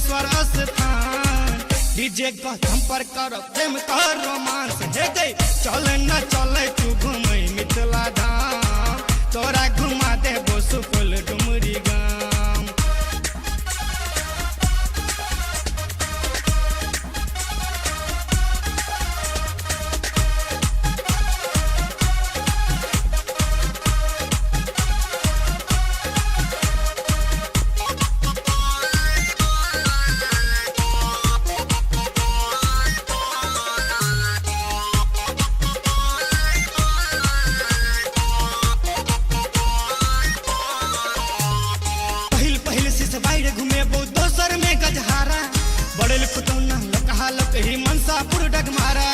कुशेश्वर स्थान डीजे कदम पर कर प्रेम कर रोमांस हे गई चल न चले तू घूमे मिथिला धाम तोरा घुमा दे सुपौल डुमरी गाम। घूमे बहुत दोसर में गजहारा बड़े कुतौना लकहा लक ही मनसापुर डगमारा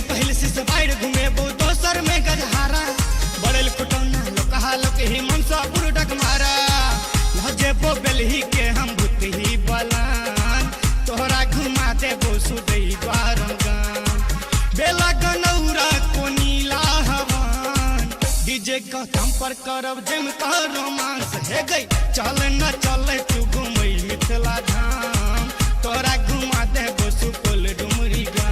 पहिल से बाहर घूमे बहुत दोसर में गजहारा बड़े कुतौना लकहा लक ही मनसापुर डगमारा लजेबो बेलही के हम भूत ही बलान तोहरा घुमा देबो सुदई द्वारंगान बेला गनौरा कोनीला डीजे कदम पर करब जिम का रोमांस हे गई चल न चले तू घूमे मिथिला धाम तोरा घुमा दे सुपौल डुमरी गाम।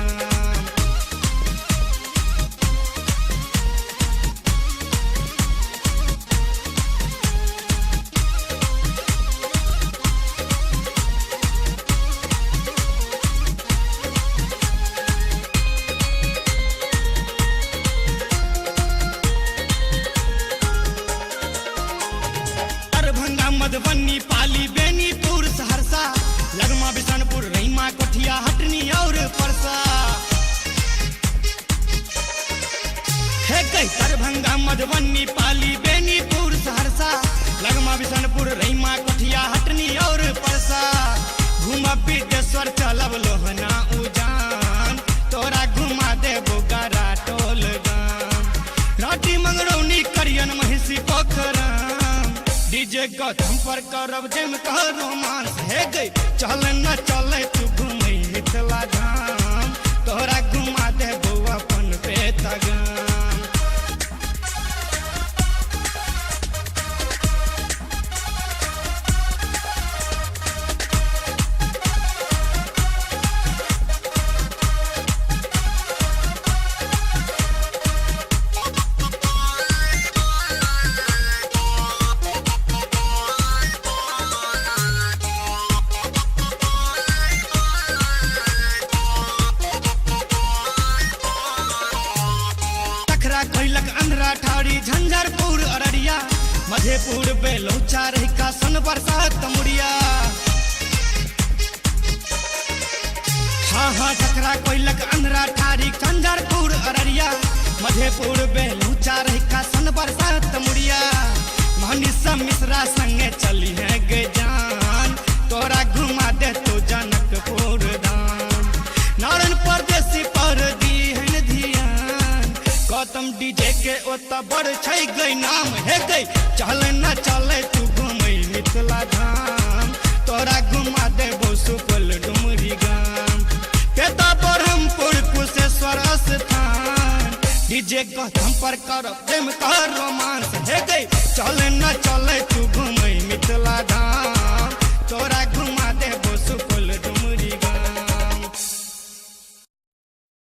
मधुबनी पाली बेनीपुर सहरसा लगमा बिशनपुर रहीमा कोठिया हटनी और परसा हे गई दरभंगा मधुबनी पाली बेनीपुर सहरसा लगमा बिशनपुर रहीमा कोठिया हटनी और परसा घुमा बिदेश्वर चलब लोहना उजान तोरा घुमा देबो गारा टोल गाम राटी मंगरौनी करियन महिषी पोखरा डीजे कदम पर करब जिम का रोमांस हे गई चल न चले तू घूमे मिथिला धाम तोरा घुमा देबो अपन पेता गाम। कैलक अंधरा ठाड़ी झंझारपुर अररिया मधेपुर बेलौचा रहिका सन बरसात तमुरिया हाँ टकरा कैलक अंधरा ठाड़ी झंझारपुर अररिया मधेपुर बेलौचा रहिका सन बरसात तमुरिया मनीषा मिश्रा संगे चली है गे जान तोरा घुमा दे तो जनकपुर धाम नारायण परदेसी पर दी है धियान गौतम डीजे के ओता बड़ छै गई नाम हे गई चल न चले तू घूमे मिथिला धाम तोरा घुमा देबो सुपौल डुमरी गाम। केता ब्रह्मपुर कुशेश्वर स्थान डीजे कदम पर कर प्रेम का रोमांस